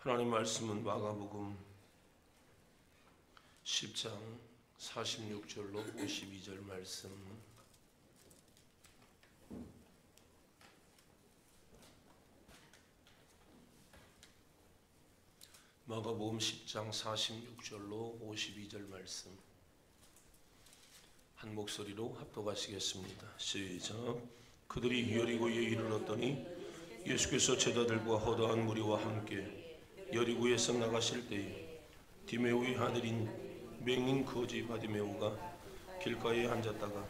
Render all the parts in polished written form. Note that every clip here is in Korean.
하나님 말씀은 마가복음 10장 46절로 52절 말씀. 마가복음 10장 46절로 52절 말씀. 한 목소리로 합독하시겠습니다. 시작. 그들이 여리고에 이르렀더니 예수께서 제자들과 허다한 무리와 함께 여리고에서 나가실 때에 디메오의 아들인 맹인 거지 바디메오가 길가에 앉았다가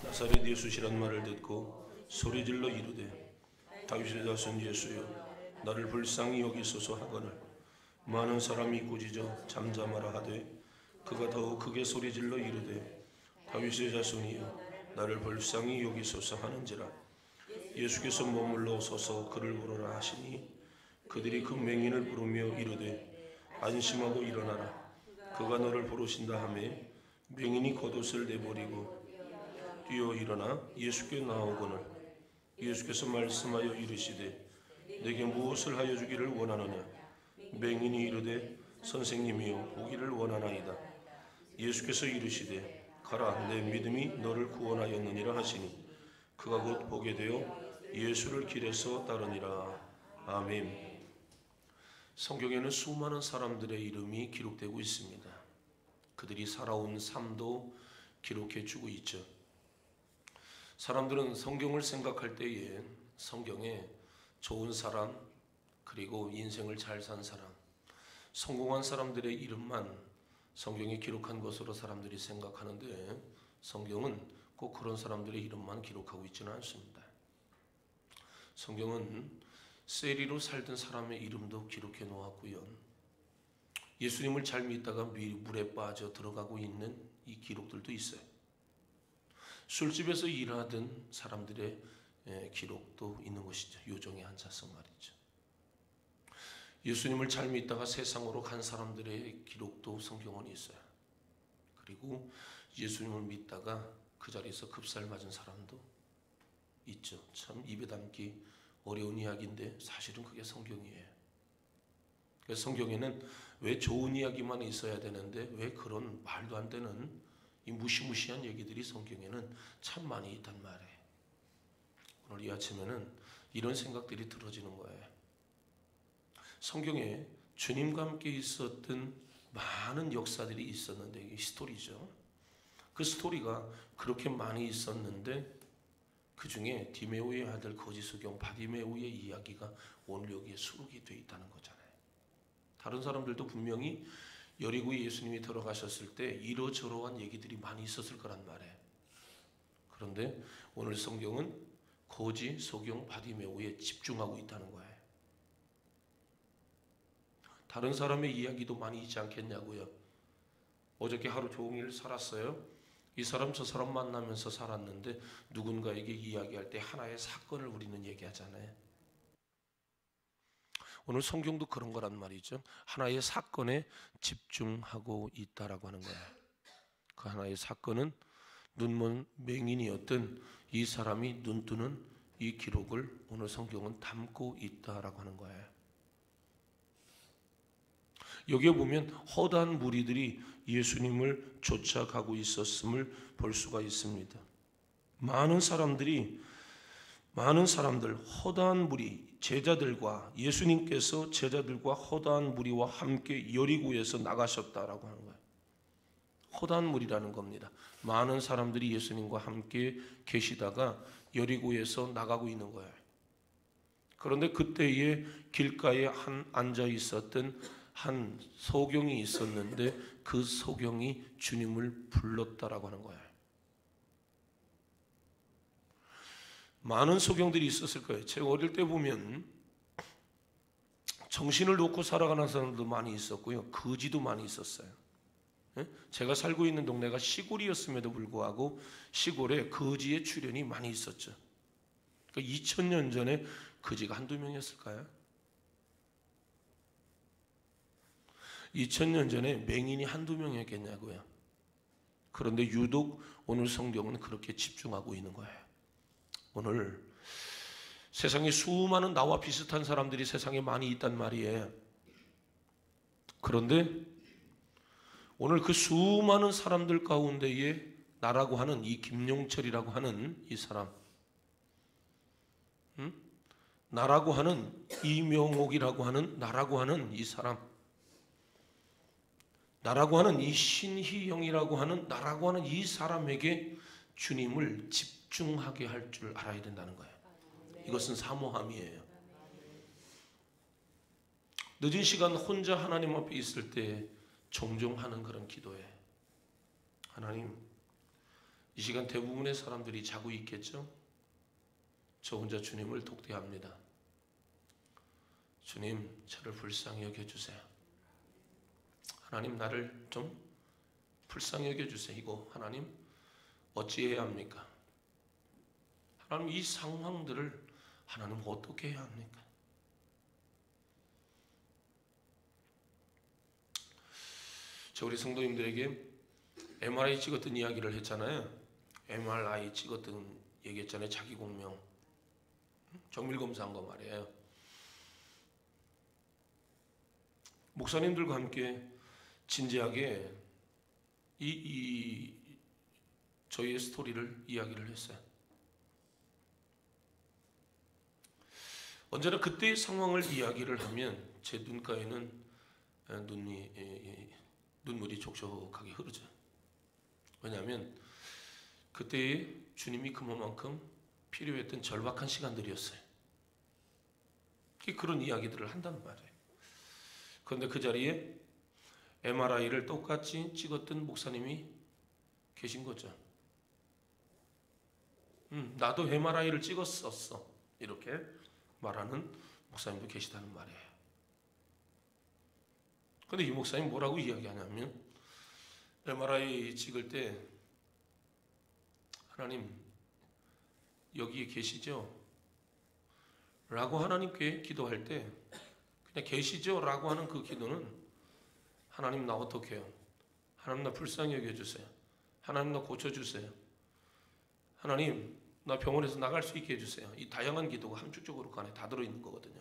나사렛 예수시란 말을 듣고 소리질러 이르되 다윗의 자손 예수여 나를 불쌍히 여기소서 하거늘 많은 사람이 꾸짖어 잠잠하라 하되 그가 더욱 크게 소리질러 이르되 다윗의 자손이여 나를 불쌍히 여기소서 하는지라. 예수께서 머물러 서서 그를 부르라 하시니 그들이 그 맹인을 부르며 이르되 안심하고 일어나라 그가 너를 부르신다 하며 맹인이 겉옷을 내버리고 뛰어 일어나 예수께 나오거늘 예수께서 말씀하여 이르시되 내게 무엇을 하여 주기를 원하느냐. 맹인이 이르되 선생님이여 보기를 원하나이다. 예수께서 이르시되 가라 내 믿음이 너를 구원하였느니라 하시니 그가 곧 보게 되어 예수를 길에서 따르니라. 아멘. 성경에는 수많은 사람들의 이름이 기록되고 있습니다. 그들이 살아온 삶도 기록해 주고 있죠. 사람들은 성경을 생각할 때에 성경에 좋은 사람, 그리고 인생을 잘 산 사람, 성공한 사람들의 이름만 성경에 기록한 것으로 사람들이 생각하는데 성경은 꼭 그런 사람들의 이름만 기록하고 있지는 않습니다. 성경은 세리로 살던 사람의 이름도 기록해 놓았고요. 예수님을 잘 믿다가 물에 빠져 들어가고 있는 이 기록들도 있어요. 술집에서 일하던 사람들의 기록도 있는 것이죠. 요정의 한 자석 말이죠. 예수님을 잘 믿다가 세상으로 간 사람들의 기록도 성경은 있어요. 그리고 예수님을 믿다가 그 자리에서 급살 맞은 사람도 있죠. 참 입에 담기 어려운 이야기인데 사실은 그게 성경이에요. 그래서 성경에는 왜 좋은 이야기만 있어야 되는데 왜 그런 말도 안 되는 이 무시무시한 얘기들이 성경에는 참 많이 있단 말이에요. 오늘 이 아침에는 이런 생각들이 들어지는 거예요. 성경에 주님과 함께 있었던 많은 역사들이 있었는데 이게 스토리죠. 그 스토리가 그렇게 많이 있었는데 그 중에 디메오의 아들 거지수경 바디메오의 이야기가 오늘 여기에 수록이 되어 있다는 거잖아요. 다른 사람들도 분명히 여리고에 예수님이 들어가셨을 때 이러저러한 얘기들이 많이 있었을 거란 말이에요. 그런데 오늘 성경은 거지 소경 바디메오에 집중하고 있다는 거예요. 다른 사람의 이야기도 많이 있지 않겠냐고요. 어저께 하루 종일 살았어요. 이 사람 저 사람 만나면서 살았는데 누군가에게 이야기할 때 하나의 사건을 우리는 얘기하잖아요. 오늘 성경도 그런 거란 말이죠. 하나의 사건에 집중하고 있다라고 하는 거예요. 그 하나의 사건은 눈먼 맹인이었던 이 사람이 눈뜨는 이 기록을 오늘 성경은 담고 있다라고 하는 거예요. 여기에 보면 허다한 무리들이 예수님을 쫓아가고 있었음을 볼 수가 있습니다. 많은 사람들, 허다한 무리, 제자들과 예수님께서 제자들과 허다한 무리와 함께 여리고에서 나가셨다라고 하는 거예요. 허다한 무리라는 겁니다. 많은 사람들이 예수님과 함께 계시다가 여리고에서 나가고 있는 거예요. 그런데 그때에 길가에 앉아 있었던 한 소경이 있었는데 그 소경이 주님을 불렀다라고 하는 거예요. 많은 소경들이 있었을 거예요. 제가 어릴 때 보면 정신을 놓고 살아가는 사람도 많이 있었고요. 거지도 많이 있었어요. 제가 살고 있는 동네가 시골이었음에도 불구하고 시골에 거지의 출현이 많이 있었죠. 그러니까 2000년 전에 거지가 한두 명이었을까요? 2000년 전에 맹인이 한두 명이었겠냐고요. 그런데 유독 오늘 성경은 그렇게 집중하고 있는 거예요. 오늘 세상에 수많은 나와 비슷한 사람들이 세상에 많이 있단 말이에요. 그런데 오늘 그 수많은 사람들 가운데에 나라고 하는 이 김용철이라고 하는 이 사람, 나라고 하는 이명옥이라고 하는 나라고 하는 이 사람, 나라고 하는 이 신희영이라고 하는 나라고 하는 이 사람에게 주님을 집중하게 할 줄 알아야 된다는 거예요. 이것은 사모함이에요. 늦은 시간 혼자 하나님 앞에 있을 때 종종 하는 그런 기도에, 하나님, 이 시간 대부분의 사람들이 자고 있겠죠? 저 혼자 주님을 독대합니다. 주님, 저를 불쌍히 여겨주세요. 하나님, 나를 좀 불쌍히 여겨주세요. 이거 하나님 어찌해야 합니까? 하나님, 이 상황들을 하나님 어떻게 해야 합니까? 저 우리 성도님들에게 MRI 찍었던 이야기를 했잖아요. MRI 찍었던 얘기했잖아요. 자기 공명 정밀검사한 거 말이에요. 목사님들과 함께 진지하게 저희의 스토리를 이야기를 했어요. 언제나 그때의 상황을 이야기를 하면 제 눈가에는 눈물이 촉촉하게 흐르죠. 왜냐하면 그때의 주님이 그만큼 필요했던 절박한 시간들이었어요. 그런 이야기들을 한단 말이에요. 그런데 그 자리에 MRI를 똑같이 찍었던 목사님이 계신 거죠. 나도 MRI를 찍었었어. 이렇게 말하는 목사님도 계시다는 말이에요. 그런데 이 목사님 뭐라고 이야기하냐면, MRI 찍을 때 하나님 여기에 계시죠? 라고 하나님께 기도할 때 그냥 계시죠? 라고 하는 그 기도는, 하나님 나 어떻게 해요? 하나님 나 불쌍히 여겨주세요. 하나님 나 고쳐주세요. 하나님 나 병원에서 나갈 수 있게 해주세요. 이 다양한 기도가 함축적으로 그 안에 다 들어있는 거거든요.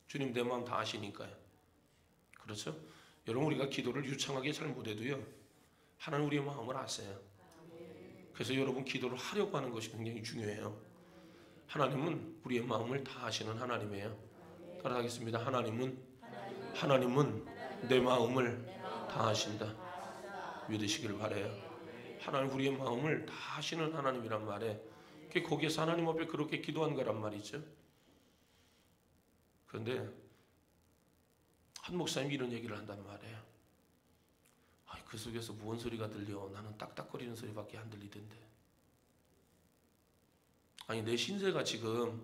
주님 내 마음 다 아시니까요. 그렇죠? 여러분, 우리가 기도를 유창하게 잘 못해도요, 하나님 우리의 마음을 아세요. 그래서 여러분, 기도를 하려고 하는 것이 굉장히 중요해요. 하나님은 우리의 마음을 다 아시는 하나님이에요. 따라하겠습니다. 하나님은 내 마음을 다 아신다. 믿으시길 바라요. 하나님 우리의 마음을 다 아시는 하나님이란 말에, 거기에서 하나님 앞에 그렇게 기도한 거란 말이죠. 그런데 한 목사님이 이런 얘기를 한단 말이에요. 그 속에서 무슨 소리가 들려? 나는 딱딱거리는 소리밖에 안 들리던데. 내 신세가 지금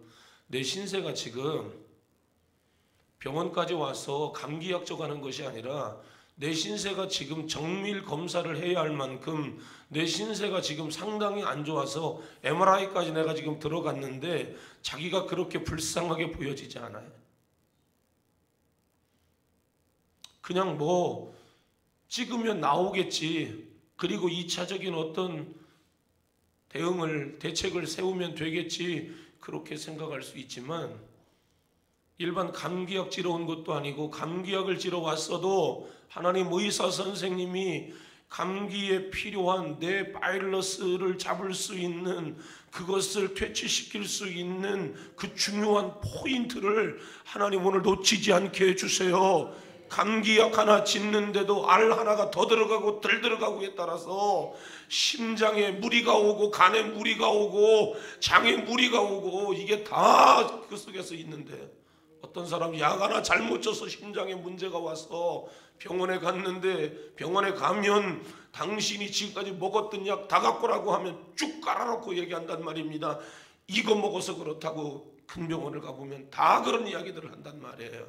병원까지 와서 감기약 줘가는 것이 아니라, 내 신세가 지금 정밀 검사를 해야 할 만큼 내 신세가 지금 상당히 안 좋아서 MRI까지 내가 지금 들어갔는데 자기가 그렇게 불쌍하게 보여지지 않아요. 그냥 뭐 찍으면 나오겠지, 그리고 2차적인 어떤 대책을 세우면 되겠지, 그렇게 생각할 수 있지만, 일반 감기약 지러 온 것도 아니고, 감기약을 지러 왔어도 하나님 의사 선생님이 감기에 필요한 내 바이러스를 잡을 수 있는, 그것을 퇴치시킬 수 있는 그 중요한 포인트를 하나님 오늘 놓치지 않게 해주세요. 감기약 하나 짓는데도 알 하나가 더 들어가고 덜 들어가고에 따라서 심장에 무리가 오고 간에 무리가 오고 장에 무리가 오고, 이게 다 그 속에서 있는데, 어떤 사람이 약 하나 잘못 줘서 심장에 문제가 와서 병원에 갔는데, 병원에 가면 당신이 지금까지 먹었던 약 다 갖고 라고 하면 쭉 깔아놓고 얘기한단 말입니다. 이거 먹어서 그렇다고. 큰 병원을 가보면 다 그런 이야기들을 한단 말이에요.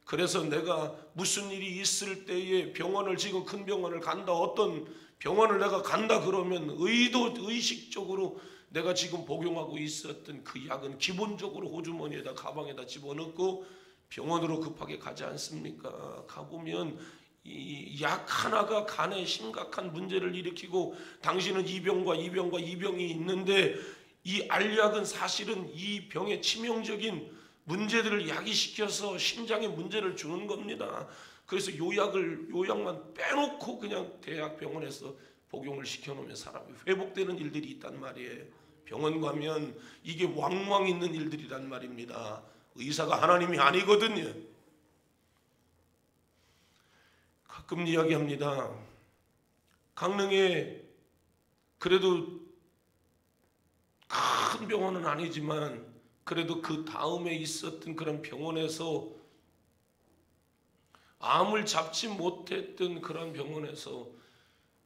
그래서 내가 무슨 일이 있을 때에 병원을, 지금 큰 병원을 간다, 어떤 병원을 내가 간다 그러면 의식적으로 내가 지금 복용하고 있었던 그 약은 기본적으로 호주머니에다, 가방에다 집어넣고 병원으로 급하게 가지 않습니까? 가보면 이 약 하나가 간에 심각한 문제를 일으키고, 당신은 이 병과 이 병과 이 병이 있는데, 이 알약은 사실은 이 병의 치명적인 문제들을 야기시켜서 심장에 문제를 주는 겁니다. 그래서 요약만 빼놓고 그냥 대학병원에서 복용을 시켜놓으면 사람이 회복되는 일들이 있단 말이에요. 병원 가면 이게 왕왕 있는 일들이란 말입니다. 의사가 하나님이 아니거든요. 가끔 이야기합니다. 강릉에 그래도 큰 병원은 아니지만 그래도 그 다음에 있었던 그런 병원에서 암을 잡지 못했던 그런 병원에서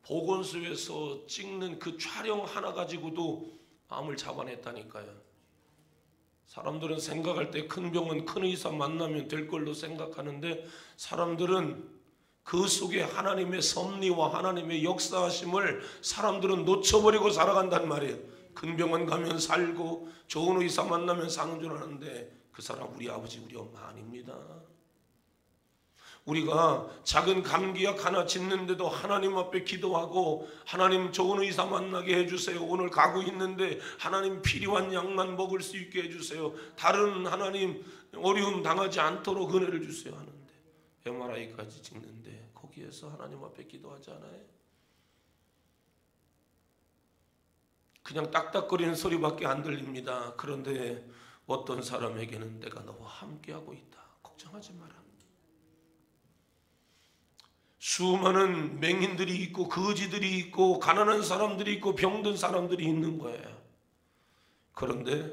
보건소에서 찍는 그 촬영 하나 가지고도 암을 잡아냈다니까요. 사람들은 생각할 때 큰 병원, 큰 의사 만나면 될 걸로 생각하는데 사람들은 그 속에 하나님의 섭리와 하나님의 역사하심을 사람들은 놓쳐버리고 살아간단 말이에요. 큰 병원 가면 살고 좋은 의사 만나면 사는 줄 아는데 그 사람 우리 아버지 우리 엄마 아닙니다. 우리가 작은 감기약 하나 짖는데도 하나님 앞에 기도하고 하나님 좋은 의사 만나게 해주세요. 오늘 가고 있는데 하나님 필요한 약만 먹을 수 있게 해주세요. 다른 하나님 어려움 당하지 않도록 은혜를 주세요 하는데 MRI까지 찍는데 거기에서 하나님 앞에 기도하지 않아요? 그냥 딱딱거리는 소리밖에 안 들립니다. 그런데 어떤 사람에게는 내가 너와 함께하고 있다. 걱정하지 마라. 수많은 맹인들이 있고 거지들이 있고 가난한 사람들이 있고 병든 사람들이 있는 거예요. 그런데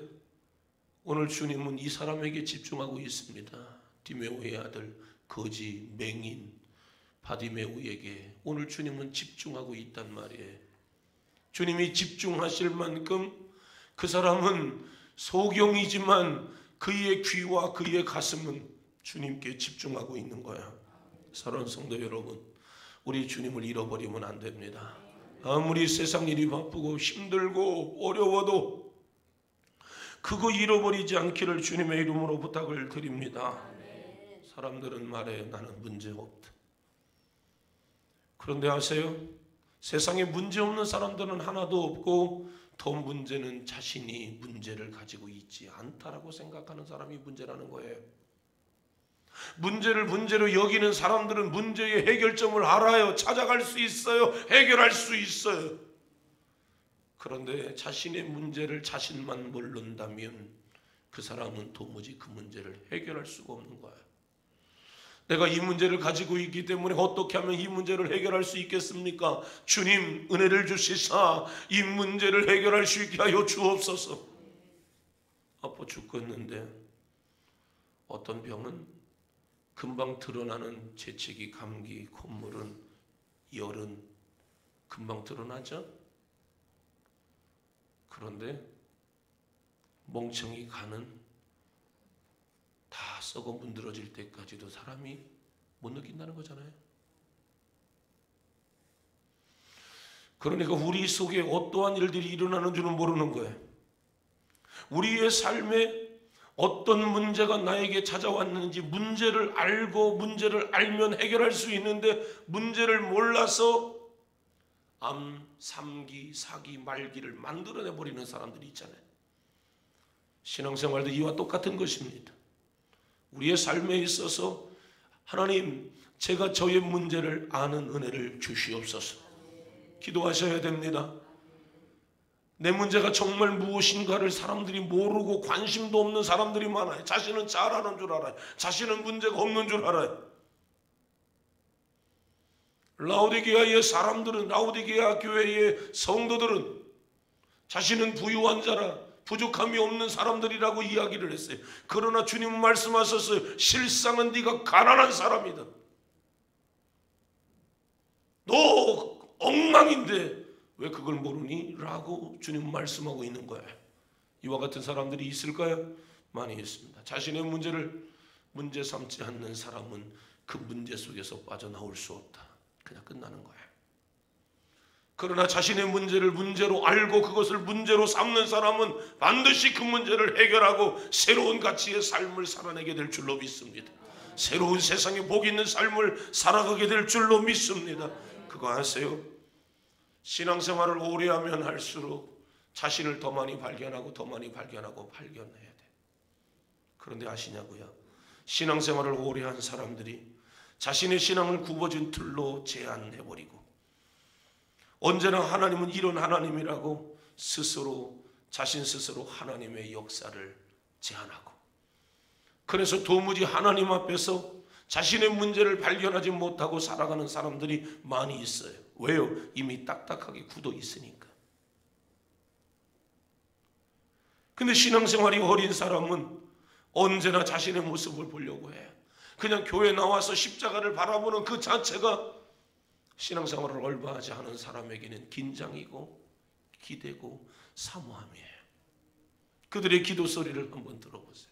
오늘 주님은 이 사람에게 집중하고 있습니다. 디메오의 아들 거지 맹인 바디메오에게 오늘 주님은 집중하고 있단 말이에요. 주님이 집중하실 만큼 그 사람은 소경이지만 그의 귀와 그의 가슴은 주님께 집중하고 있는 거야. 사랑하는 성도 여러분, 우리 주님을 잃어버리면 안 됩니다. 아무리 세상 일이 바쁘고 힘들고 어려워도 그거 잃어버리지 않기를 주님의 이름으로 부탁을 드립니다. 사람들은 말해 나는 문제 없다. 그런데 아세요? 세상에 문제 없는 사람들은 하나도 없고 더 문제는 자신이 문제를 가지고 있지 않다라고 생각하는 사람이 문제라는 거예요. 문제를 문제로 여기는 사람들은 문제의 해결점을 알아요. 찾아갈 수 있어요. 해결할 수 있어요. 그런데 자신의 문제를 자신만 모른다면 그 사람은 도무지 그 문제를 해결할 수가 없는 거예요. 내가 이 문제를 가지고 있기 때문에 어떻게 하면 이 문제를 해결할 수 있겠습니까? 주님 은혜를 주시사 이 문제를 해결할 수 있게 하여 주옵소서. 아파 죽겠는데 어떤 병은 금방 드러나는 재채기, 감기, 콧물은, 열은 금방 드러나죠? 그런데 멍청이 간은 다 썩어 문드러질 때까지도 사람이 못 느낀다는 거잖아요. 그러니까 우리 속에 어떠한 일들이 일어나는 줄은 모르는 거예요. 우리의 삶에 어떤 문제가 나에게 찾아왔는지 문제를 알고 문제를 알면 해결할 수 있는데 문제를 몰라서 암, 삼기, 사기, 말기를 만들어내버리는 사람들이 있잖아요. 신앙생활도 이와 똑같은 것입니다. 우리의 삶에 있어서 하나님 제가 저의 문제를 아는 은혜를 주시옵소서. 기도하셔야 됩니다. 내 문제가 정말 무엇인가를 사람들이 모르고 관심도 없는 사람들이 많아요. 자신은 잘하는 줄 알아요. 자신은 문제가 없는 줄 알아요. 라오디게아의 사람들은, 라오디게아 교회의 성도들은 자신은 부유한 자라 부족함이 없는 사람들이라고 이야기를 했어요. 그러나 주님은 말씀하셨어요. 실상은 네가 가난한 사람이다. 너 엉망인데 왜 그걸 모르니? 라고 주님은 말씀하고 있는 거예요. 이와 같은 사람들이 있을까요? 많이 있습니다. 자신의 문제를 문제 삼지 않는 사람은 그 문제 속에서 빠져나올 수 없다. 그냥 끝나는 거예요. 그러나 자신의 문제를 문제로 알고 그것을 문제로 삼는 사람은 반드시 그 문제를 해결하고 새로운 가치의 삶을 살아내게 될 줄로 믿습니다. 새로운 세상에 복 있는 삶을 살아가게 될 줄로 믿습니다. 그거 아세요? 신앙생활을 오래 하면 할수록 자신을 더 많이 발견하고 더 많이 발견하고 발견해야 돼. 그런데 아시냐고요? 신앙생활을 오래 한 사람들이 자신의 신앙을 굽어진 틀로 제한해버리고 언제나 하나님은 이런 하나님이라고 자신 스스로 하나님의 역사를 제한하고, 그래서 도무지 하나님 앞에서 자신의 문제를 발견하지 못하고 살아가는 사람들이 많이 있어요. 왜요? 이미 딱딱하게 굳어 있으니까. 근데 신앙생활이 어린 사람은 언제나 자신의 모습을 보려고 해. 그냥 교회 나와서 십자가를 바라보는 그 자체가 신앙생활을 얼마하지 않은 사람에게는 긴장이고 기대고 사모함이에요. 그들의 기도 소리를 한번 들어보세요.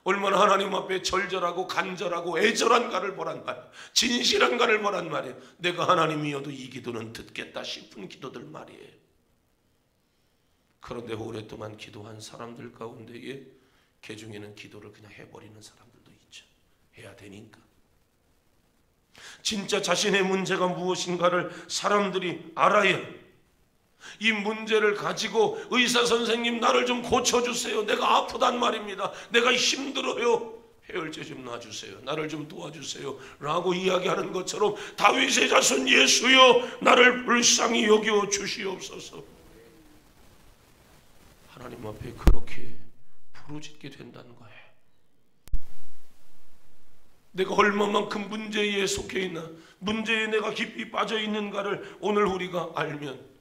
얼마나 하나님 앞에 절절하고 간절하고 애절한가를 보란 말이에요. 진실한가를 보란 말이에요. 내가 하나님이어도 이 기도는 듣겠다 싶은 기도들 말이에요. 그런데 오랫동안 기도한 사람들 가운데에 개 중에는 기도를 그냥 해버리는 사람들도 있죠. 해야 되니까. 진짜 자신의 문제가 무엇인가를 사람들이 알아야 이 문제를 가지고 의사 선생님 나를 좀 고쳐주세요. 내가 아프단 말입니다. 내가 힘들어요. 해열제 좀 놔주세요. 나를 좀 도와주세요. 라고 이야기하는 것처럼 다윗의 자손 예수여 나를 불쌍히 여겨 주시옵소서. 하나님 앞에 그렇게 부르짖게 된다는 거예요. 내가 얼마만큼 문제에 속해 있나, 문제에 내가 깊이 빠져 있는가를 오늘 우리가 알면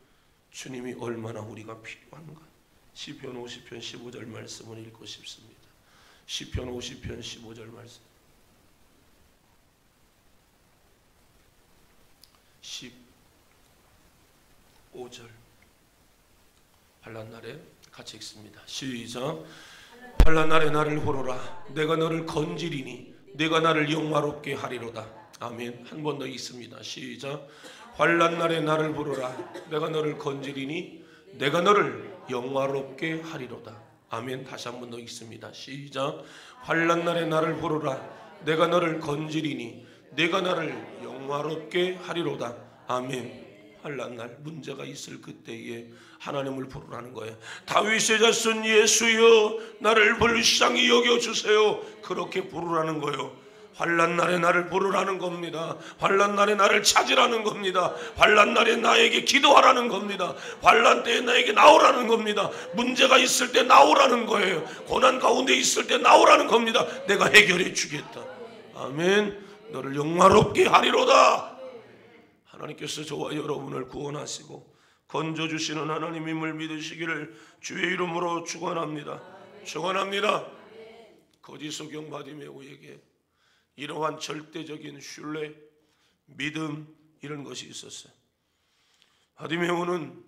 주님이 얼마나 우리가 필요한가. 시편 50편 15절 말씀을 읽고 싶습니다. 시편 50편 15절 말씀. 15절. 환난 날에 같이 읽습니다. 시작. 환난 날에 나를 호로라. 내가 너를 건지리니 내가 나를 영화롭게 하리로다. 아멘. 한 번 더 읽습니다. 시작. 환난 날에 나를 부르라. 내가 너를 건지리니 내가 너를 영화롭게 하리로다. 아멘. 다시 한 번 더 읽습니다. 시작. 환난 날에 나를 부르라. 내가 너를 건지리니 내가 나를 영화롭게 하리로다. 아멘. 환난 날 문제가 있을 그때에 하나님을 부르라는 거예요. 다윗의 자손 예수여 나를 불쌍히 여겨주세요. 그렇게 부르라는 거예요. 환난 날에 나를 부르라는 겁니다. 환난 날에 나를 찾으라는 겁니다. 환난 날에 나에게 기도하라는 겁니다. 환난 때에 나에게 나오라는 겁니다. 문제가 있을 때 나오라는 거예요. 고난 가운데 있을 때 나오라는 겁니다. 내가 해결해 주겠다. 아멘. 너를 영화롭게 하리로다. 하나님께서 저와 여러분을 구원하시고 건져주시는 하나님임을 믿으시기를 주의 이름으로 축원합니다. 축원합니다. 거짓 소경 바디메오에게 이러한 절대적인 신뢰, 믿음 이런 것이 있었어요. 바디메오는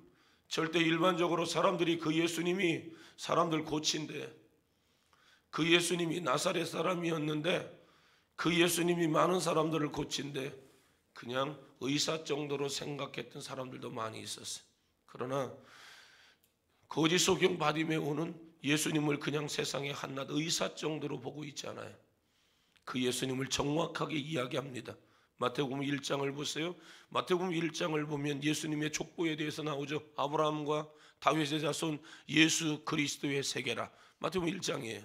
절대 일반적으로 사람들이 그 예수님이 사람들 고친데, 그 예수님이 나사렛 사람이었는데 그 예수님이 많은 사람들을 고친데 그냥 의사 정도로 생각했던 사람들도 많이 있었어요. 그러나 거짓 소경 바디메오는 예수님을 그냥 세상의 한낱 의사 정도로 보고 있지 않아요. 그 예수님을 정확하게 이야기합니다. 마태복음 1장을 보세요. 마태복음 1장을 보면 예수님의 족보에 대해서 나오죠. 아브라함과 다윗의 자손 예수 그리스도의 세계라. 마태복음 1장이에요.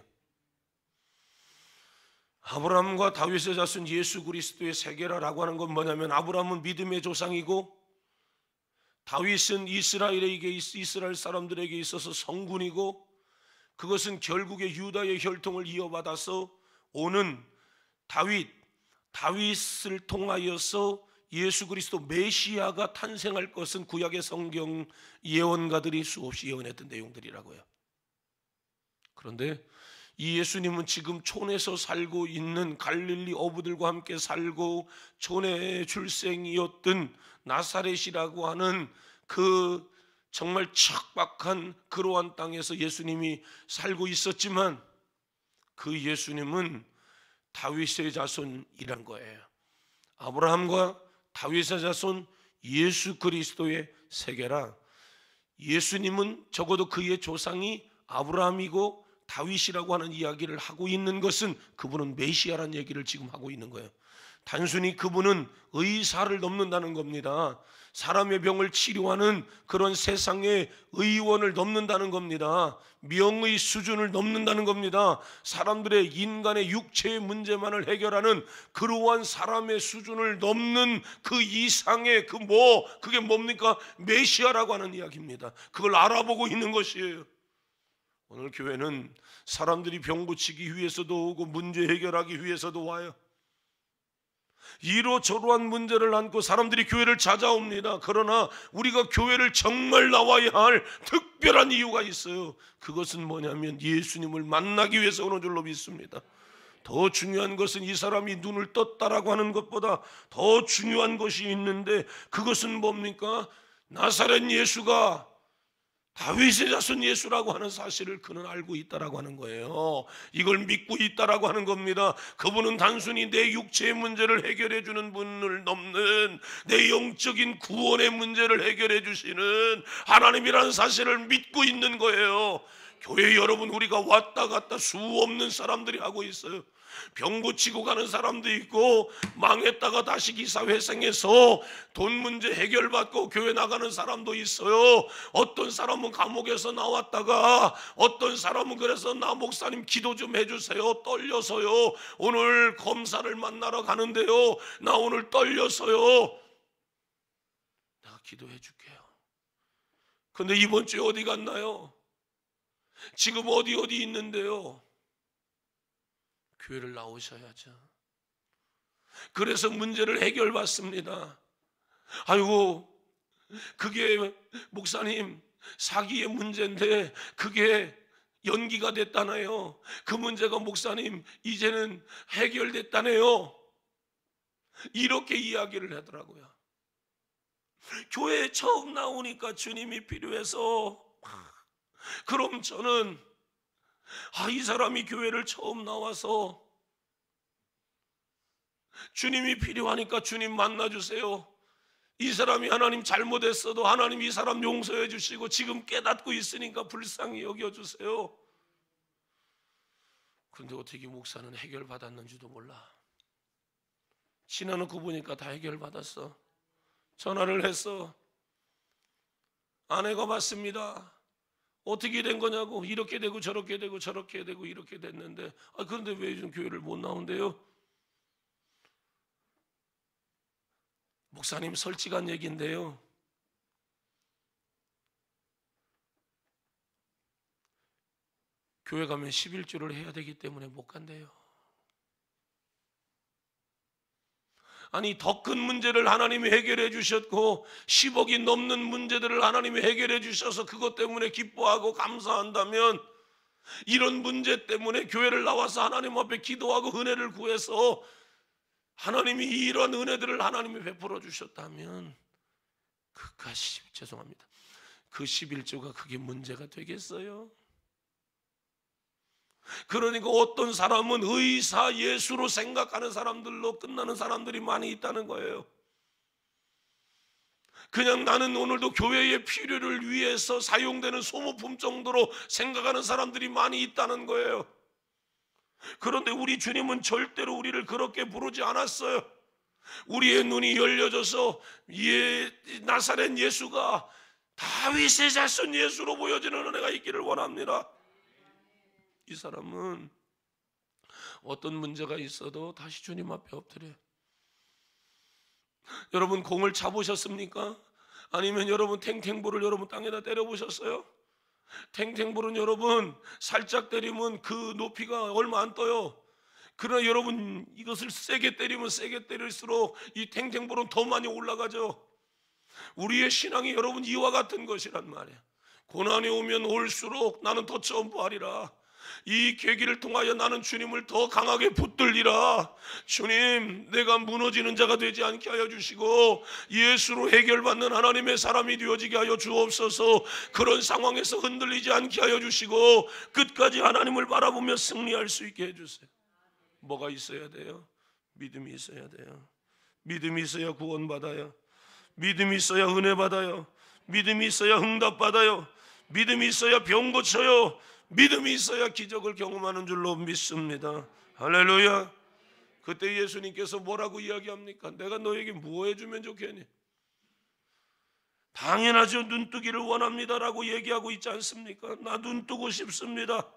아브라함과 다윗의 자손 예수 그리스도의 세계라라고 하는 건 뭐냐면, 아브라함은 믿음의 조상이고 다윗은 이스라엘 사람들에게 있어서 성군이고, 그것은 결국에 유다의 혈통을 이어받아서 오는 다윗을 통하여서 예수 그리스도 메시아가 탄생할 것은 구약의 성경 예언가들이 수없이 예언했던 내용들이라고요. 그런데 이 예수님은 지금 촌에서 살고 있는 갈릴리 어부들과 함께 살고 촌의 출생이었던 나사렛이라고 하는 그 정말 척박한 그러한 땅에서 예수님이 살고 있었지만, 그 예수님은 다윗의 자손이란 거예요. 아브라함과 다윗의 자손 예수 그리스도의 세계라. 예수님은 적어도 그의 조상이 아브라함이고 다윗이라고 하는 이야기를 하고 있는 것은, 그분은 메시아라는 얘기를 지금 하고 있는 거예요. 단순히 그분은 의사를 넘는다는 겁니다. 사람의 병을 치료하는 그런 세상의 의원을 넘는다는 겁니다. 명의 수준을 넘는다는 겁니다. 사람들의 인간의 육체의 문제만을 해결하는 그러한 사람의 수준을 넘는 그 이상의 그게 뭡니까? 메시아라고 하는 이야기입니다. 그걸 알아보고 있는 것이에요. 오늘 교회는 사람들이 병 고치기 위해서도 오고 문제 해결하기 위해서도 와요. 이로저로한 문제를 안고 사람들이 교회를 찾아옵니다. 그러나 우리가 교회를 정말 나와야 할 특별한 이유가 있어요. 그것은 뭐냐면 예수님을 만나기 위해서 오는 줄로 믿습니다. 더 중요한 것은 이 사람이 눈을 떴다라고 하는 것보다 더 중요한 것이 있는데, 그것은 뭡니까? 나사렛 예수가 다윗의 자손 예수라고 하는 사실을 그는 알고 있다라고 하는 거예요. 이걸 믿고 있다라고 하는 겁니다. 그분은 단순히 내 육체의 문제를 해결해 주는 분을 넘는 내 영적인 구원의 문제를 해결해 주시는 하나님이라는 사실을 믿고 있는 거예요. 교회 여러분, 우리가 왔다 갔다 수 없는 사람들이 하고 있어요. 병 고치고 가는 사람도 있고, 망했다가 다시 기사회생해서 돈 문제 해결받고 교회 나가는 사람도 있어요. 어떤 사람은 감옥에서 나왔다가, 어떤 사람은 그래서 나 목사님 기도 좀 해주세요, 떨려서요. 오늘 검사를 만나러 가는데요, 나 오늘 떨려서요. 내가 기도해 줄게요. 근데 이번 주에 어디 갔나요? 지금 어디 있는데요? 교회를 나오셔야죠. 그래서 문제를 해결받습니다. 아이고, 그게 목사님 사기의 문제인데 그게 연기가 됐다네요. 그 문제가 목사님 이제는 해결됐다네요. 이렇게 이야기를 하더라고요. 교회에 처음 나오니까 주님이 필요해서, 그럼 저는 이 사람이 교회를 처음 나와서 주님이 필요하니까 주님 만나주세요. 이 사람이 하나님 잘못했어도 하나님 이 사람 용서해 주시고 지금 깨닫고 있으니까 불쌍히 여겨주세요. 그런데 어떻게 목사는 해결받았는지도 몰라. 지나놓고 보니까 다 해결받았어. 전화를 했어. 아내가 받습니다. 어떻게 된 거냐고. 이렇게 되고 저렇게 되고 저렇게 되고 이렇게 됐는데, 그런데 왜 요즘 교회를 못 나온대요? 목사님 솔직한 얘기인데요, 교회 가면 11조를 해야 되기 때문에 못 간대요. 아니, 더 큰 문제를 하나님이 해결해 주셨고 10억이 넘는 문제들을 하나님이 해결해 주셔서 그것 때문에 기뻐하고 감사한다면, 이런 문제 때문에 교회를 나와서 하나님 앞에 기도하고 은혜를 구해서 하나님이 이런 은혜들을 하나님이 베풀어 주셨다면 죄송합니다. 그 11조가 그게 문제가 되겠어요? 그러니까 어떤 사람은 의사 예수로 생각하는 사람들로 끝나는 사람들이 많이 있다는 거예요. 그냥 나는 오늘도 교회의 필요를 위해서 사용되는 소모품 정도로 생각하는 사람들이 많이 있다는 거예요. 그런데 우리 주님은 절대로 우리를 그렇게 부르지 않았어요. 우리의 눈이 열려져서 나사렛 예수가 다윗의 자손 예수로 보여지는 은혜가 있기를 원합니다. 이 사람은 어떤 문제가 있어도 다시 주님 앞에 엎드려요. 여러분 공을 차보셨습니까? 아니면 여러분 탱탱볼을 여러분 땅에다 때려보셨어요? 탱탱볼은 여러분 살짝 때리면 그 높이가 얼마 안 떠요. 그러나 여러분 이것을 세게 때리면 세게 때릴수록 이 탱탱볼은 더 많이 올라가죠. 우리의 신앙이 여러분 이와 같은 것이란 말이에요. 고난이 오면 올수록 나는 더 점프하리라. 이 계기를 통하여 나는 주님을 더 강하게 붙들리라. 주님, 내가 무너지는 자가 되지 않게 하여 주시고 예수로 해결받는 하나님의 사람이 되어지게 하여 주옵소서. 그런 상황에서 흔들리지 않게 하여 주시고 끝까지 하나님을 바라보며 승리할 수 있게 해주세요. 뭐가 있어야 돼요? 믿음이 있어야 돼요. 믿음이 있어야 구원받아요. 믿음이 있어야 은혜 받아요. 믿음이 있어야 응답 받아요. 믿음이 있어야 병 고쳐요. 믿음이 있어야 기적을 경험하는 줄로 믿습니다. 할렐루야. 그때 예수님께서 뭐라고 이야기합니까? 내가 너에게 뭐 해주면 좋겠니? 당연하죠. 눈뜨기를 원합니다라고 얘기하고 있지 않습니까? 나 눈뜨고 싶습니다.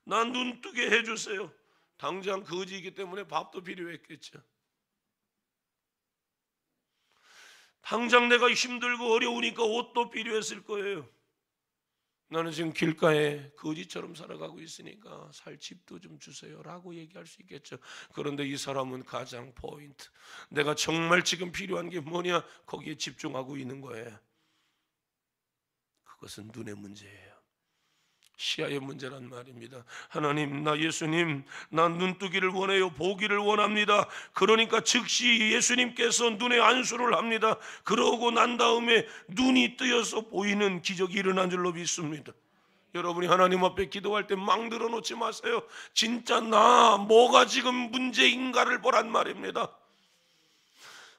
나 눈뜨게 해주세요. 당장 거지이기 때문에 밥도 필요했겠죠. 당장 내가 힘들고 어려우니까 옷도 필요했을 거예요. 나는 지금 길가에 거지처럼 살아가고 있으니까 살 집도 좀 주세요 라고 얘기할 수 있겠죠. 그런데 이 사람은 가장 포인트, 내가 정말 지금 필요한 게 뭐냐, 거기에 집중하고 있는 거예요. 그것은 눈의 문제예요. 시야의 문제란 말입니다. 하나님, 나 예수님, 나 눈뜨기를 원해요. 보기를 원합니다. 그러니까 즉시 예수님께서 눈에 안수를 합니다. 그러고 난 다음에 눈이 뜨여서 보이는 기적이 일어난 줄로 믿습니다. 여러분이 하나님 앞에 기도할 때 막 늘어놓지 마세요. 진짜 나 뭐가 지금 문제인가를 보란 말입니다.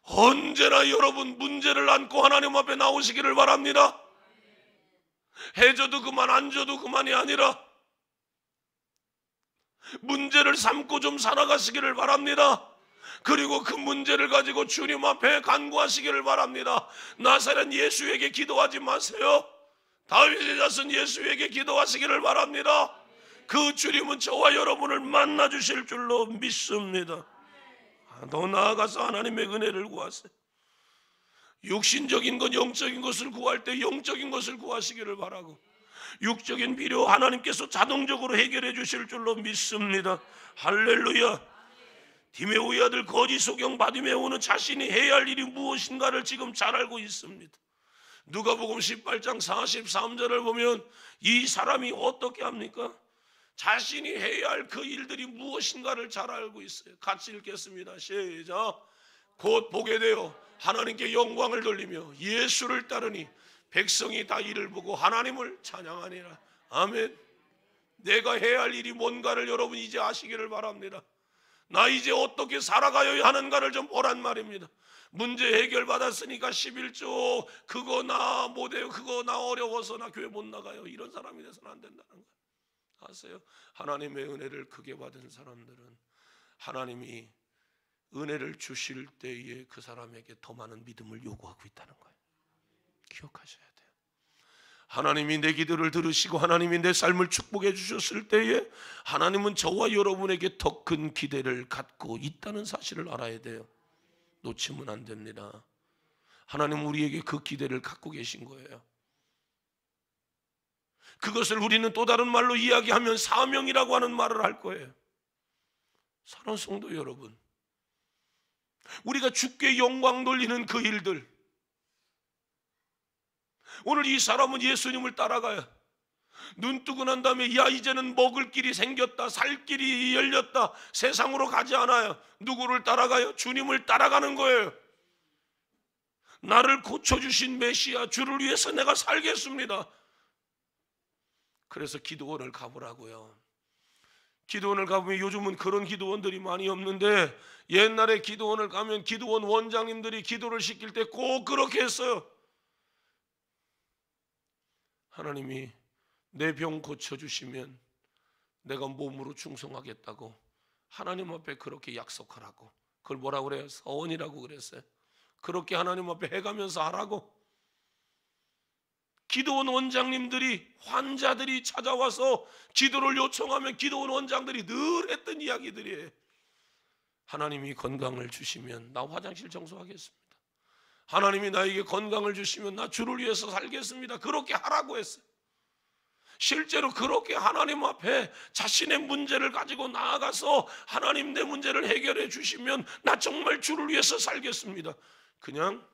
언제나 여러분 문제를 안고 하나님 앞에 나오시기를 바랍니다. 해줘도 그만, 안 줘도 그만이 아니라 문제를 삼고 좀 살아가시기를 바랍니다. 그리고 그 문제를 가지고 주님 앞에 간구하시기를 바랍니다. 나사렛 예수에게 기도하지 마세요. 다윗의 자손 예수에게 기도하시기를 바랍니다. 그 주님은 저와 여러분을 만나주실 줄로 믿습니다. 더 나아가서 하나님의 은혜를 구하세요. 육신적인 것, 영적인 것을 구할 때 영적인 것을 구하시기를 바라고, 육적인 필요 하나님께서 자동적으로 해결해 주실 줄로 믿습니다. 할렐루야. 디메오의 아들 거지 소경 바디메오는 자신이 해야 할 일이 무엇인가를 지금 잘 알고 있습니다. 누가복음 18장 43절을 보면 이 사람이 어떻게 합니까? 자신이 해야 할 그 일들이 무엇인가를 잘 알고 있어요. 같이 읽겠습니다. 시작. 곧 보게 되어 하나님께 영광을 돌리며 예수를 따르니 백성이 다 이를 보고 하나님을 찬양하니라. 아멘. 내가 해야 할 일이 뭔가를 여러분 이제 아시기를 바랍니다. 나 이제 어떻게 살아가야 하는가를 좀 보란 말입니다. 문제 해결 받았으니까 11조 그거 나 못해요, 그거 나 어려워서 나 교회 못 나가요, 이런 사람이 돼서는 안 된다는 거예요. 아세요? 하나님의 은혜를 크게 받은 사람들은 하나님이 은혜를 주실 때에 그 사람에게 더 많은 믿음을 요구하고 있다는 거예요. 기억하셔야 돼요. 하나님이 내 기도를 들으시고 하나님이 내 삶을 축복해 주셨을 때에 하나님은 저와 여러분에게 더 큰 기대를 갖고 있다는 사실을 알아야 돼요. 놓치면 안 됩니다. 하나님은 우리에게 그 기대를 갖고 계신 거예요. 그것을 우리는 또 다른 말로 이야기하면 사명이라고 하는 말을 할 거예요. 사랑하는 성도 여러분, 우리가 주께 영광 돌리는 그 일들, 오늘 이 사람은 예수님을 따라가요. 눈 뜨고 난 다음에 야 이제는 먹을 길이 생겼다, 살 길이 열렸다, 세상으로 가지 않아요. 누구를 따라가요? 주님을 따라가는 거예요. 나를 고쳐주신 메시아 주를 위해서 내가 살겠습니다. 그래서 기도원을 가보라고요. 기도원을 가보면 요즘은 그런 기도원들이 많이 없는데 옛날에 기도원을 가면 기도원 원장님들이 기도를 시킬 때 꼭 그렇게 했어요. 하나님이 내 병 고쳐주시면 내가 몸으로 충성하겠다고 하나님 앞에 그렇게 약속하라고. 그걸 뭐라고 그래요? 서원이라고 그랬어요. 그렇게 하나님 앞에 해가면서 하라고. 기도원 원장님들이, 환자들이 찾아와서 기도를 요청하면 기도원 원장들이 늘 했던 이야기들이에요. 하나님이 건강을 주시면 나 화장실 청소하겠습니다. 하나님이 나에게 건강을 주시면 나 주를 위해서 살겠습니다. 그렇게 하라고 했어요. 실제로 그렇게 하나님 앞에 자신의 문제를 가지고 나아가서 하나님 내 문제를 해결해 주시면 나 정말 주를 위해서 살겠습니다. 그냥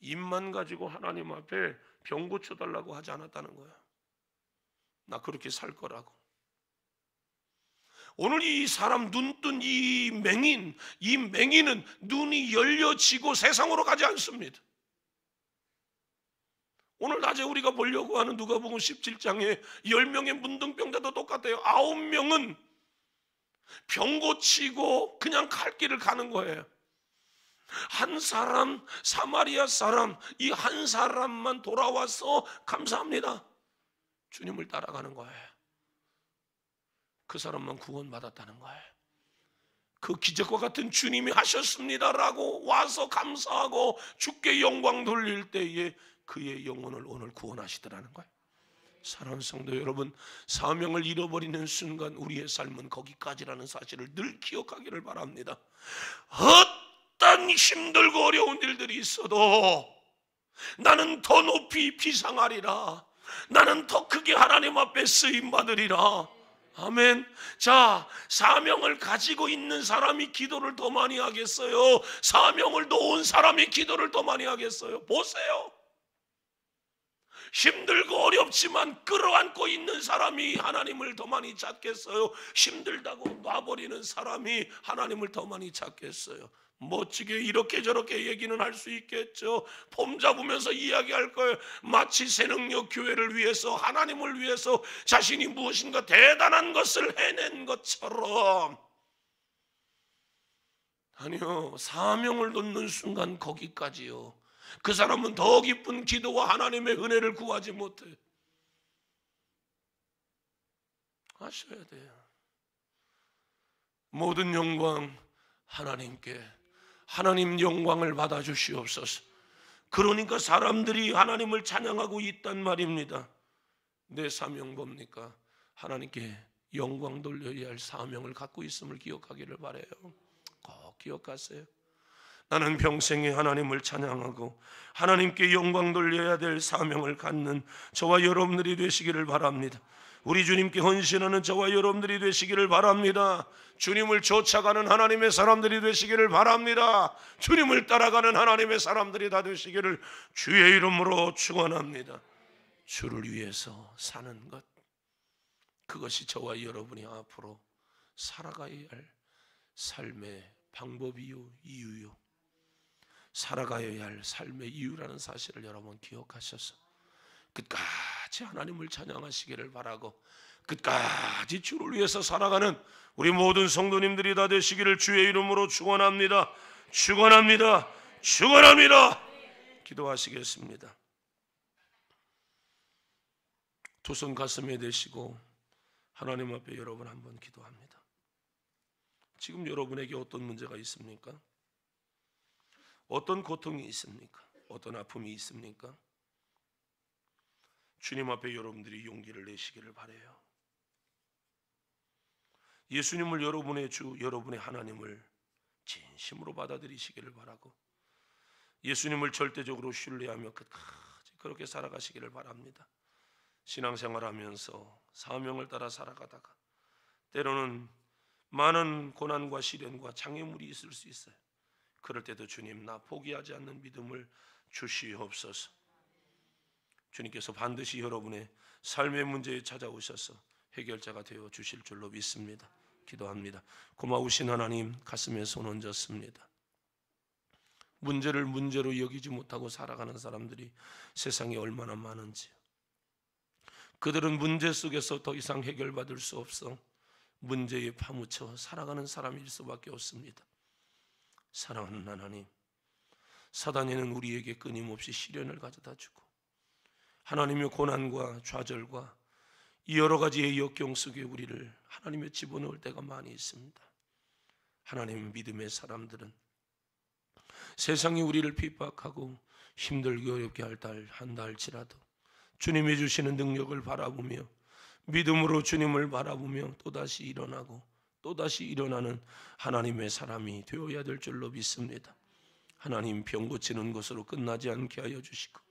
입만 가지고 하나님 앞에 병 고쳐달라고 하지 않았다는 거야. 나 그렇게 살 거라고. 오늘 이 사람 눈뜬 이 맹인은 눈이 열려지고 세상으로 가지 않습니다. 오늘 낮에 우리가 보려고 하는 누가복음 17장에 10명의 문둥병자도 똑같아요. 9명은 병 고치고 그냥 갈 길을 가는 거예요. 한 사람, 사마리아 사람, 이 한 사람만 돌아와서 감사합니다, 주님을 따라가는 거예요. 그 사람만 구원받았다는 거예요. 그 기적과 같은 주님이 하셨습니다라고 와서 감사하고 주께 영광 돌릴 때에 그의 영혼을 오늘 구원하시더라는 거예요. 사랑하는 성도 여러분, 사명을 잃어버리는 순간 우리의 삶은 거기까지라는 사실을 늘 기억하기를 바랍니다. 어떤 힘들고 어려운 일들이 있어도 나는 더 높이 비상하리라, 나는 더 크게 하나님 앞에 쓰임받으리라. 아멘. 자, 사명을 가지고 있는 사람이 기도를 더 많이 하겠어요? 사명을 놓은 사람이 기도를 더 많이 하겠어요? 보세요. 힘들고 어렵지만 끌어안고 있는 사람이 하나님을 더 많이 찾겠어요? 힘들다고 놔버리는 사람이 하나님을 더 많이 찾겠어요? 멋지게 이렇게 저렇게 얘기는 할 수 있겠죠. 폼 잡으면서 이야기할 거예요. 마치 새능력 교회를 위해서, 하나님을 위해서 자신이 무엇인가 대단한 것을 해낸 것처럼. 아니요, 사명을 놓는 순간 거기까지요. 그 사람은 더 깊은 기도와 하나님의 은혜를 구하지 못해. 아셔야 돼요. 모든 영광 하나님께, 하나님 영광을 받아 주시옵소서. 그러니까 사람들이 하나님을 찬양하고 있단 말입니다. 내 사명 뭡니까? 하나님께 영광 돌려야 할 사명을 갖고 있음을 기억하기를 바라요. 꼭 기억하세요. 나는 평생에 하나님을 찬양하고 하나님께 영광 돌려야 될 사명을 갖는 저와 여러분들이 되시기를 바랍니다. 우리 주님께 헌신하는 저와 여러분들이 되시기를 바랍니다. 주님을 쫓아가는 하나님의 사람들이 되시기를 바랍니다. 주님을 따라가는 하나님의 사람들이 다 되시기를 주의 이름으로 축원합니다. 주를 위해서 사는 것, 그것이 저와 여러분이 앞으로 살아가야 할 삶의 방법이요, 이유요, 살아가야 할 삶의 이유라는 사실을 여러분 기억하셔서 끝까지 하나님을 찬양하시기를 바라고, 끝까지 주를 위해서 살아가는 우리 모든 성도님들이 다 되시기를 주의 이름으로 축원합니다. 축원합니다. 축원합니다. 기도하시겠습니다. 두 손 가슴에 대시고 하나님 앞에 여러분 한번 기도합니다. 지금 여러분에게 어떤 문제가 있습니까? 어떤 고통이 있습니까? 어떤 아픔이 있습니까? 주님 앞에 여러분들이 용기를 내시기를 바라요. 예수님을 여러분의 주, 여러분의 하나님을 진심으로 받아들이시기를 바라고, 예수님을 절대적으로 신뢰하며 끝까지 그렇게 살아가시기를 바랍니다. 신앙생활하면서 사명을 따라 살아가다가 때로는 많은 고난과 시련과 장애물이 있을 수 있어요. 그럴 때도 주님, 나 포기하지 않는 믿음을 주시옵소서. 주님께서 반드시 여러분의 삶의 문제에 찾아오셔서 해결자가 되어 주실 줄로 믿습니다. 기도합니다. 고마우신 하나님, 가슴에 손 얹었습니다. 문제를 문제로 여기지 못하고 살아가는 사람들이 세상에 얼마나 많은지, 그들은 문제 속에서 더 이상 해결받을 수 없어 문제에 파묻혀 살아가는 사람일 수밖에 없습니다. 사랑하는 하나님, 사단에는 우리에게 끊임없이 시련을 가져다 주고 하나님의 고난과 좌절과 이 여러 가지의 역경 속에 우리를 하나님의 집어넣을 때가 많이 있습니다. 하나님, 믿음의 사람들은 세상이 우리를 핍박하고 힘들게 어렵게 한다 할지라도 주님이 주시는 능력을 바라보며 믿음으로 주님을 바라보며 또다시 일어나고 또다시 일어나는 하나님의 사람이 되어야 될 줄로 믿습니다. 하나님, 병 고치는 것으로 끝나지 않게 하여 주시고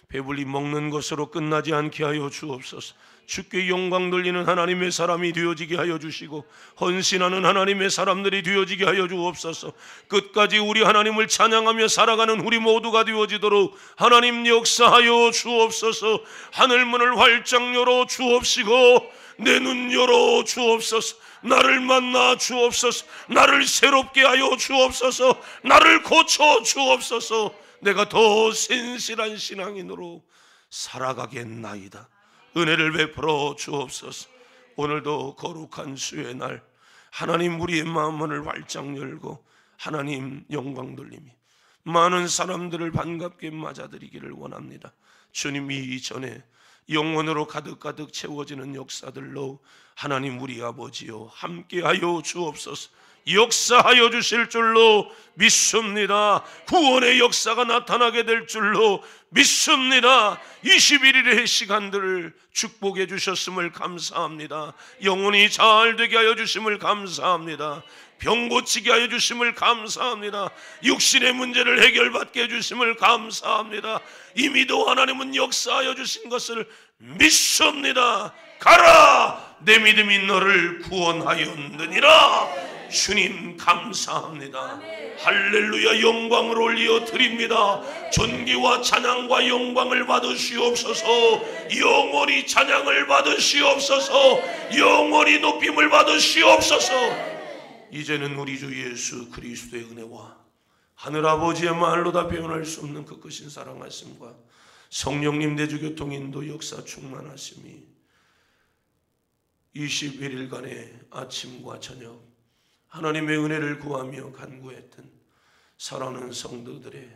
배불리 먹는 것으로 끝나지 않게 하여 주옵소서. 주께 영광 돌리는 하나님의 사람이 되어지게 하여 주시고 헌신하는 하나님의 사람들이 되어지게 하여 주옵소서. 끝까지 우리 하나님을 찬양하며 살아가는 우리 모두가 되어지도록 하나님 역사하여 주옵소서. 하늘문을 활짝 열어 주옵시고 내 눈 열어 주옵소서. 나를 만나 주옵소서. 나를 새롭게 하여 주옵소서. 나를 고쳐 주옵소서. 내가 더 신실한 신앙인으로 살아가겠나이다. 은혜를 베풀어 주옵소서. 오늘도 거룩한 수요의 날 하나님, 우리의 마음을 활짝 열고 하나님 영광 돌리며 많은 사람들을 반갑게 맞아들이기를 원합니다. 주님이 이전에 영원으로 가득가득 채워지는 역사들로 하나님, 우리 아버지여 함께하여 주옵소서. 역사하여 주실 줄로 믿습니다. 구원의 역사가 나타나게 될 줄로 믿습니다. 21일의 시간들을 축복해 주셨음을 감사합니다. 영혼이 잘 되게 하여 주심을 감사합니다. 병 고치게 하여 주심을 감사합니다. 육신의 문제를 해결받게 해 주심을 감사합니다. 이미도 하나님은 역사하여 주신 것을 믿습니다. 가라, 내 믿음이 너를 구원하였느니라. 주님 감사합니다. 할렐루야. 영광을 올려 드립니다. 존귀와 찬양과 영광을 받으시옵소서. 영원히 찬양을 받으시옵소서. 영원히 높임을 받으시옵소서. 이제는 우리 주 예수 그리스도의 은혜와 하늘아버지의 말로 다 표현할 수 없는 그 크신 사랑하심과 성령님 내주교통 인도 역사 충만하심이 21일간의 아침과 저녁 하나님의 은혜를 구하며 간구했던 사랑하는 성도들의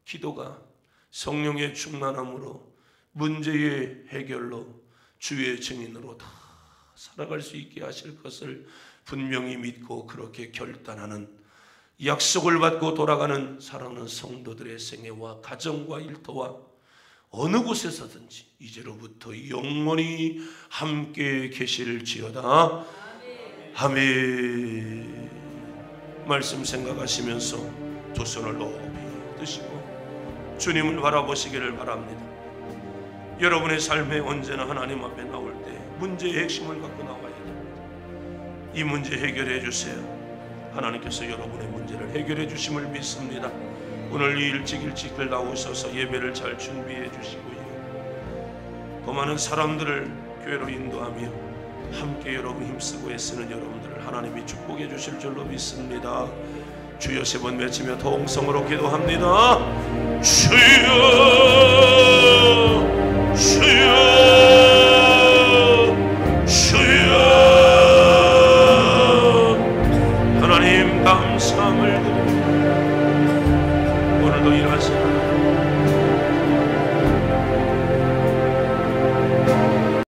기도가 성령의 충만함으로 문제의 해결로 주의 증인으로 다 살아갈 수 있게 하실 것을 분명히 믿고 그렇게 결단하는, 약속을 받고 돌아가는 사랑하는 성도들의 생애와 가정과 일터와 어느 곳에서든지 이제로부터 영원히 함께 계실지어다. 아멘. 말씀 생각하시면서 두 손을 높이 드시고 주님을 바라보시기를 바랍니다. 여러분의 삶에 언제나 하나님 앞에 나올 때 문제의 핵심을 갖고 나와야 됩니다. 이 문제 해결해 주세요. 하나님께서 여러분의 문제를 해결해 주심을 믿습니다. 오늘 일찍 나오셔서 예배를 잘 준비해 주시고요. 더 많은 사람들을 교회로 인도하며 함께 여러분 힘쓰고 애쓰는 여러분들을 하나님이 축복해 주실 줄로 믿습니다. 주여 세 번 외치며 동성으로 기도합니다. 주여 주여 주여. 하나님 감사함을 드립니다. 오늘도 일하시는